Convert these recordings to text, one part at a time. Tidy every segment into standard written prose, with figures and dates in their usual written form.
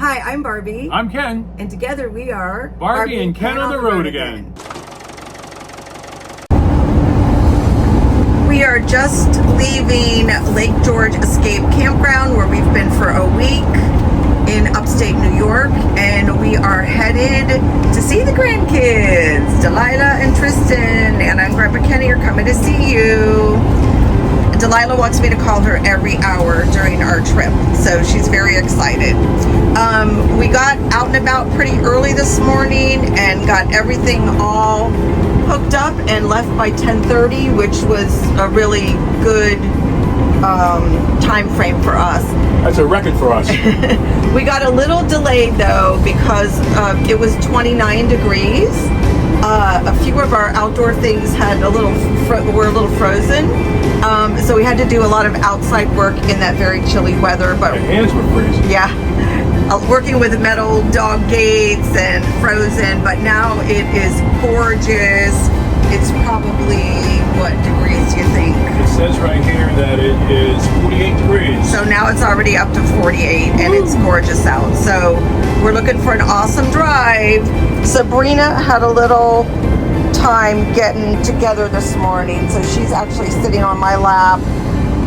Hi, I'm Barbie. I'm Ken. And together we are Barbie and Ken on the road again. We are just leaving Lake George Escape Campground where we've been for a week in upstate New York, and we are headed to see the grandkids. Delilah and Tristan, Nana and Grandpa Kenny are coming to see you. Delilah wants me to call her every hour during our trip, so she's very excited. We got out and about pretty early this morning and got everything all hooked up and left by 10:30, which was a really good time frame for us. That's a record for us. We got a little delayed though because it was 29 degrees. A few of our outdoor things had were a little frozen, so we had to do a lot of outside work in that very chilly weather. But my hands were freezing. Yeah, working with metal dog gates and frozen. But now it is gorgeous. It's probably, what degrees do you think? It says right here that it is 48 degrees. So now it's already up to 48 and it's gorgeous out. So we're looking for an awesome drive. Sabrina had a little time getting together this morning, so she's actually sitting on my lap.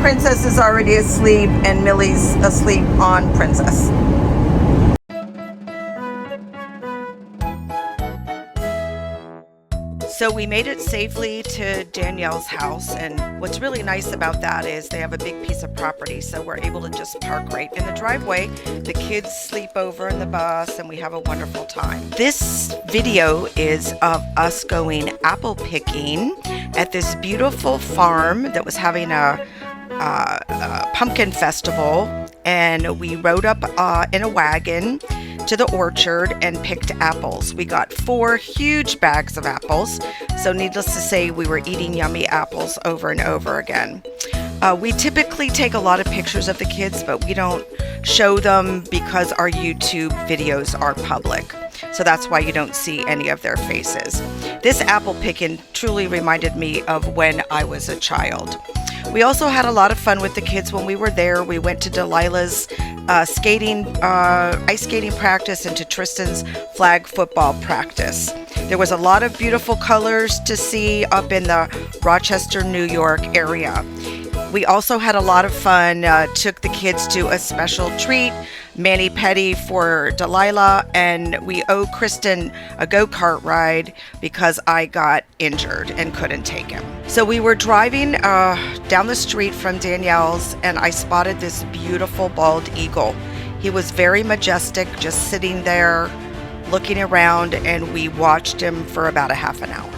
Princess is already asleep and Millie's asleep on Princess. So we made it safely to Danielle's house, and what's really nice about that is they have a big piece of property, so we're able to just park right in the driveway. The kids sleep over in the bus and we have a wonderful time. This video is of us going apple picking at this beautiful farm that was having a pumpkin festival, and we rode up in a wagon to the orchard and picked apples. We got 4 huge bags of apples, so needless to say we were eating yummy apples over and over again. We typically take a lot of pictures of the kids, but we don't show them because our YouTube videos are public, so that's why you don't see any of their faces. This apple picking truly reminded me of when I was a child. We also had a lot of fun with the kids when we were there. We went to Delilah's ice skating practice and to Tristan's flag football practice. There was a lot of beautiful colors to see up in the Rochester, New York area. We also had a lot of fun, took the kids to a special treat, mani-pedi for Delilah, and we owe Kristen a go-kart ride because I got injured and couldn't take him. So we were driving down the street from Danielle's, and I spotted this beautiful bald eagle. He was very majestic, just sitting there looking around, and we watched him for about a half an hour.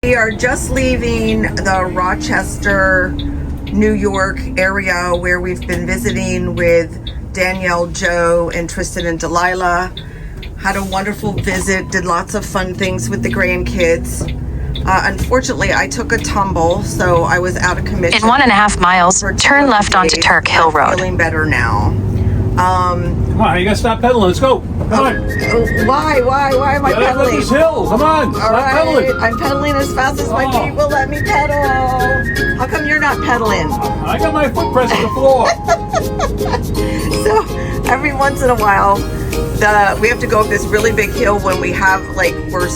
We are just leaving the Rochester, New York area where we've been visiting with Danielle, Joe, and Tristan and Delilah. Had a wonderful visit, did lots of fun things with the grandkids. Unfortunately, I took a tumble, so I was out of commission. In 1.5 miles, turn left onto Turk Hill Road. Feeling better now. Come on, you gotta stop pedaling. Let's go. Come on. Why am I Get up pedaling? this hill. Come on. Stop pedaling. I'm pedaling as fast as my feet will let me pedal. How come you're not pedaling? I got my foot pressing the floor. So every once in a while, we have to go up this really big hill when we have, we're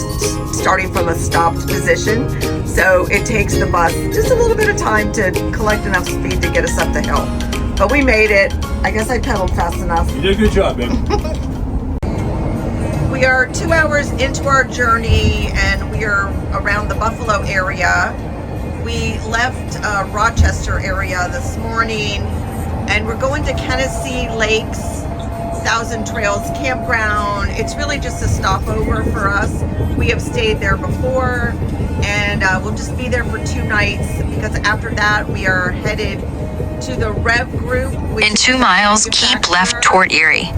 starting from a stopped position. So it takes the bus just a little bit of time to collect enough speed to get us up the hill. But we made it. I guess I pedaled fast enough. You did a good job, man. We are 2 hours into our journey and we are around the Buffalo area. We left Rochester area this morning and we're going to Kenisee Lakes, Thousand Trails Campground. It's really just a stopover for us. We have stayed there before and we'll just be there for 2 nights because after that we are headed to the Rev Group. In 2 miles, keep left toward Erie.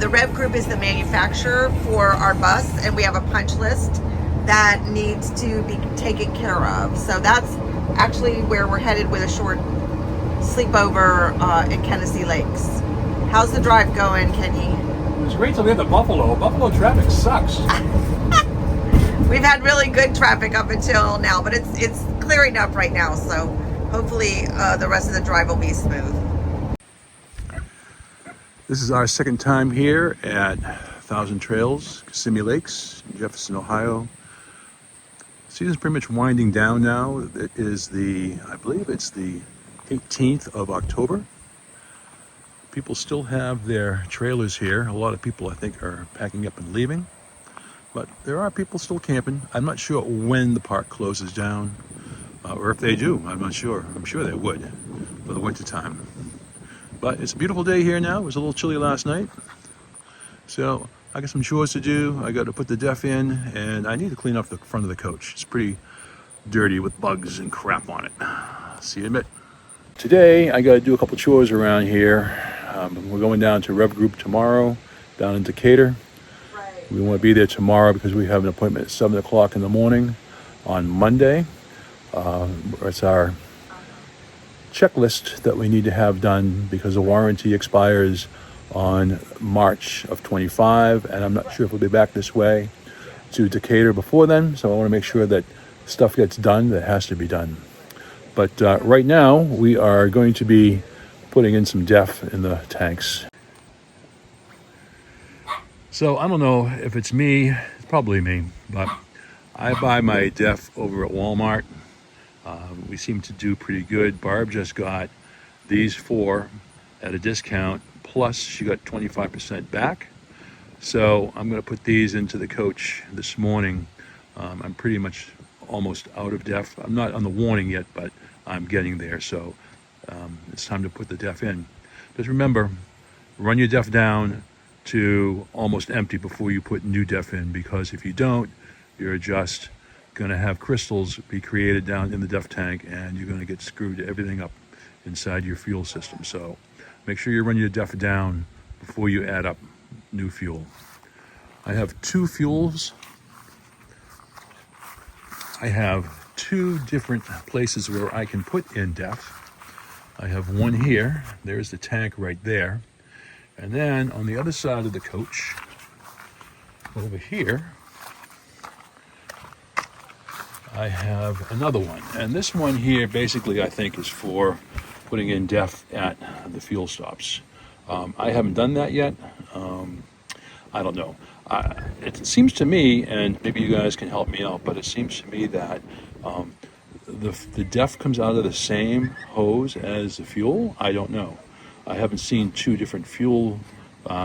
The Rev Group is the manufacturer for our bus, and we have a punch list that needs to be taken care of. So that's actually where we're headed with a short sleepover in Kenisee Lakes. How's the drive going, Kenny? It's great till we get to Buffalo. Buffalo traffic sucks. We've had really good traffic up until now, but it's clearing up right now, so hopefully the rest of the drive will be smooth. This is our second time here at Thousand Trails, Kissimmee Lakes, Jefferson, Ohio. Season's pretty much winding down now. It is I believe it's the 18th of October. People still have their trailers here. A lot of people, I think, are packing up and leaving. But there are people still camping. I'm not sure when the park closes down, or if they do. I'm not sure. I'm sure they would for the winter time. But it's a beautiful day here now. It was a little chilly last night. So I got some chores to do. I got to put the DEF in, and I need to clean up the front of the coach. It's pretty dirty with bugs and crap on it. See you in a bit. Today I got to do a couple chores around here. We're going down to Rev Group tomorrow, down in Decatur. We want to be there tomorrow because we have an appointment at 7 o'clock in the morning on Monday. It's our checklist that we need to have done because the warranty expires on March of 25, and I'm not sure if we'll be back this way to Decatur before then, so I want to make sure that stuff gets done that has to be done. But right now we are going to be putting in some DEF in the tanks. So I don't know if it's me, it's probably me, but I buy my DEF over at Walmart. We seem to do pretty good. Barb just got these 4 at a discount, plus she got 25% back. So I'm going to put these into the coach this morning. I'm pretty much almost out of DEF. I'm not on the warning yet, but I'm getting there. So it's time to put the DEF in. Just remember, run your DEF down to almost empty before you put new DEF in, because if you don't, you're just going to have crystals be created down in the DEF tank, and you're going to get screwed everything up inside your fuel system. So make sure you run your DEF down before you add up new fuel. I have 2 fuels. I have 2 different places where I can put in DEF. I have one here. There's the tank right there. And then on the other side of the coach, over here, I have another one. And this one here basically I think is for putting in DEF at the fuel stops. I haven't done that yet. I don't know. It seems to me, and maybe you guys can help me out, but it seems to me that the DEF comes out of the same hose as the fuel. I don't know. I haven't seen 2 different fuel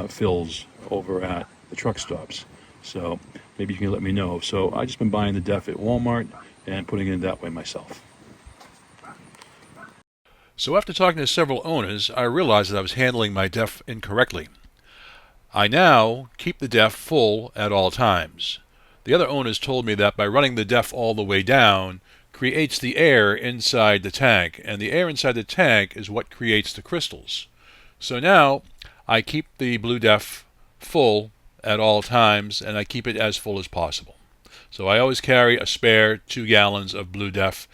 fills over at the truck stops. So maybe you can let me know. So I've just been buying the DEF at Walmart and putting it that way myself. So after talking to several owners, I realized that I was handling my DEF incorrectly. I now keep the DEF full at all times. The other owners told me that by running the DEF all the way down creates the air inside the tank, and the air inside the tank is what creates the crystals. So now I keep the blue DEF full at all times, and I keep it as full as possible. So I always carry a spare 2 gallons of blue DEF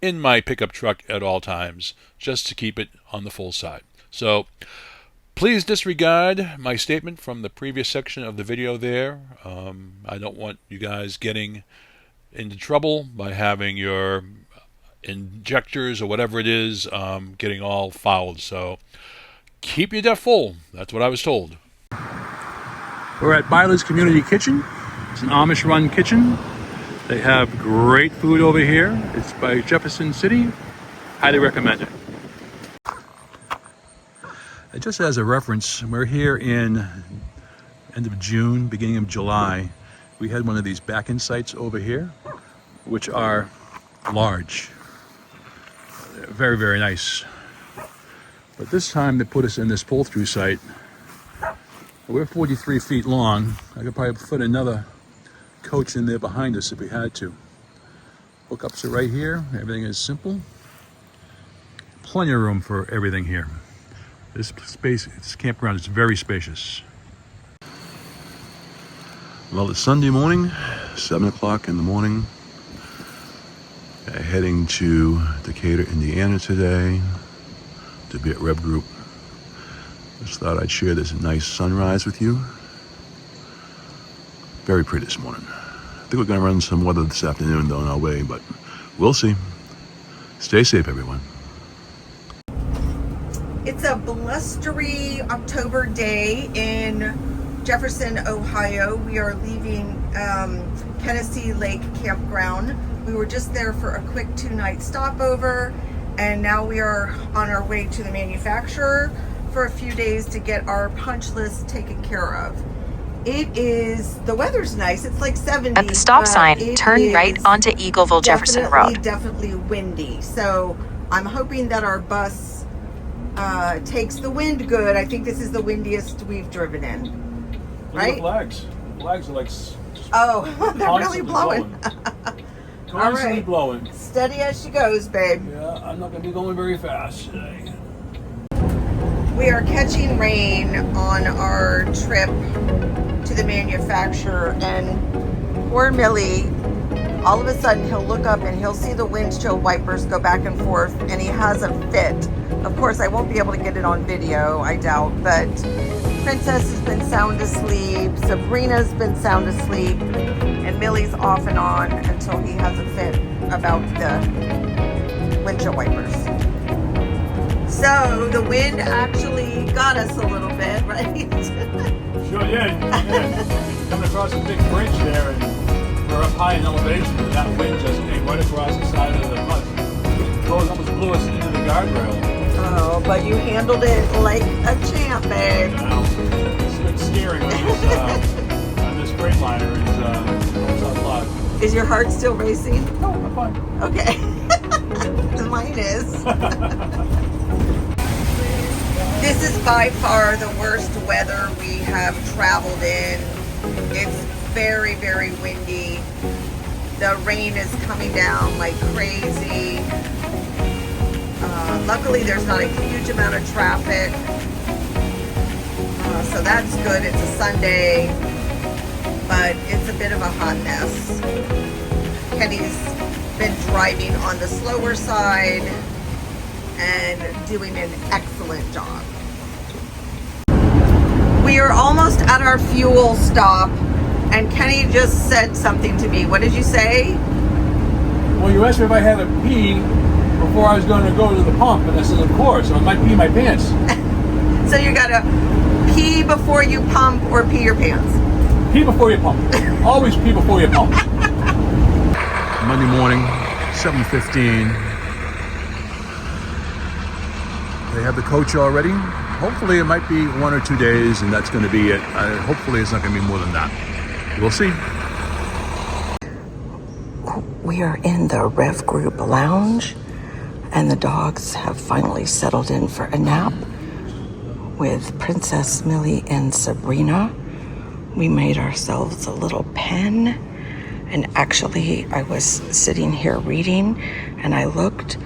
in my pickup truck at all times, just to keep it on the full side. So please disregard my statement from the previous section of the video there. I don't want you guys getting into trouble by having your injectors or whatever it is getting all fouled. So keep your DEF full. That's what I was told. We're at Byler's Community Kitchen. It's an Amish-run kitchen. They have great food over here. It's by Jefferson City. Highly recommend it. Just as a reference, we're here in end of June, beginning of July. We had one of these back-in sites over here, which are large. They're very, very nice. But this time they put us in this pull-through site. We're 43 feet long. I could probably put another coach in there behind us if we had to. Hookups are right here. Everything is simple. Plenty of room for everything here. This space, this campground is very spacious. Well, it's Sunday morning, 7 o'clock in the morning. Heading to Decatur, Indiana today to be at Rev Group. Just thought I'd share this nice sunrise with you. Very pretty this morning. I think we're going to run some weather this afternoon on our way, but we'll see. Stay safe, everyone. It's a blustery October day in Jefferson, Ohio. We are leaving Kenisee Lake Campground. We were just there for a quick 2-night stopover, and now we are on our way to the manufacturer for a few days to get our punch list taken care of. The weather's nice. It's like 70. At the stop sign, turn right onto Eagleville Jefferson Road. Definitely windy. So I'm hoping that our bus takes the wind good. I think this is the windiest we've driven in. Right? Look at the flags. The flags are like they're really blowing. Constantly blowing. Steady as she goes, babe. Yeah, I'm not going to be going very fast today. We are catching rain on our trip to the manufacturer, and poor Millie, all of a sudden he'll look up and he'll see the windshield wipers go back and forth, and he has a fit. Of course, I won't be able to get it on video, I doubt, but Princess has been sound asleep, Sabrina's been sound asleep, and Millie's off and on until he has a fit about the windshield wipers. So the wind actually got us a little bit, right? Sure did. Yeah. Coming across a big bridge there, and we're up high in elevation, and that wind just came right across the side of the bus. It almost blew us into the guardrail. Oh, but you handled it like a champ, babe. It's good steering on this Freightliner. It's a lot. Is your heart still racing? No, I'm fine. Okay. Mine is. This is by far the worst weather we have traveled in. It's very, very windy. The rain is coming down like crazy. Luckily, there's not a huge amount of traffic. So that's good. It's a Sunday, but it's a bit of a hot mess. Kenny's been driving on the slower side and doing an excellent job. We are almost at our fuel stop, and Kenny just said something to me. What did you say? Well, you asked me if I had a pee before I was going to go to the pump, and I said, of course, so I might pee my pants. So you gotta pee before you pump or pee your pants? Pee before you pump. Always pee before you pump. Monday morning, 7:15. They have the coach already. Hopefully it might be 1 or 2 days, and that's going to be it. Hopefully it's not going to be more than that. We'll see. We are in the Rev Group lounge, and the dogs have finally settled in for a nap with Princess, Millie, and Sabrina. We made ourselves a little pen, and actually I was sitting here reading, and I looked,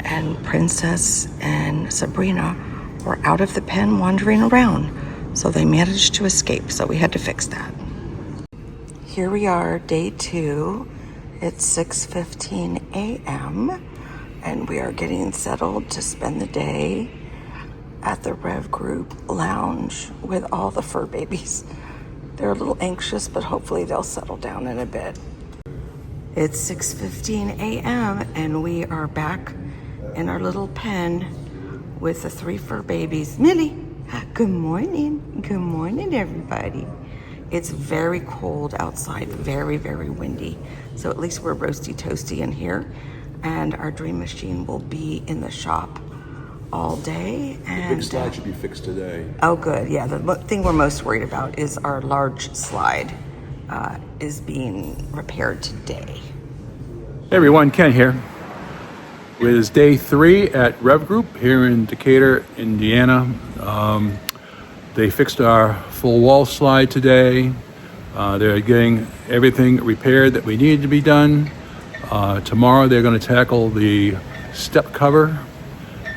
and Princess and Sabrina were out of the pen wandering around. So they managed to escape, so we had to fix that. Here we are, day 2. It's 6:15 a.m. and we are getting settled to spend the day at the Rev Group lounge with all the fur babies. They're a little anxious, but hopefully they'll settle down in a bit. It's 6:15 a.m. and we are back in our little pen with the 3 fur babies. Millie, good morning. Good morning, everybody. It's very cold outside, very, very windy. So at least we're roasty toasty in here. And our dream machine will be in the shop all day. And the big slide should be fixed today. Oh, good. Yeah, the thing we're most worried about is our large slide is being repaired today. Hey everyone, Ken here. It is day 3 at Rev Group here in Decatur, Indiana. They fixed our full wall slide today. They're getting everything repaired that we needed to be done. Tomorrow they're going to tackle the step cover.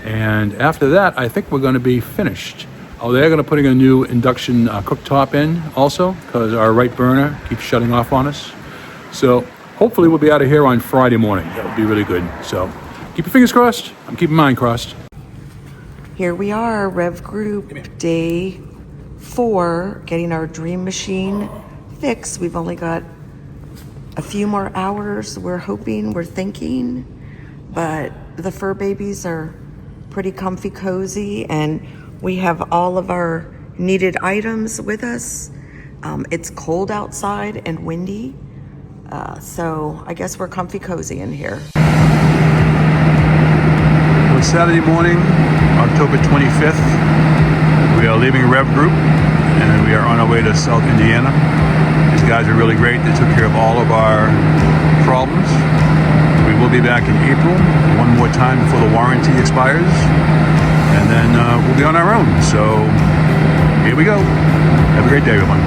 And after that, I think we're going to be finished. Oh, they're going to putting a new induction cooktop in also because our right burner keeps shutting off on us. So hopefully we'll be out of here on Friday morning. That would be really good. So keep your fingers crossed. I'm keeping mine crossed. Here we are, Rev Group, day 4, getting our dream machine fixed. We've only got a few more hours, we're hoping, we're thinking, but the fur babies are pretty comfy cozy, and we have all of our needed items with us. It's cold outside and windy, so I guess we're comfy cozy in here. Well, it's Saturday morning, October 25th. We are leaving Rev Group, and we are on our way to South Indiana. These guys are really great. They took care of all of our problems. We will be back in April, one more time before the warranty expires, and then we'll be on our own. So here we go. Have a great day, everyone.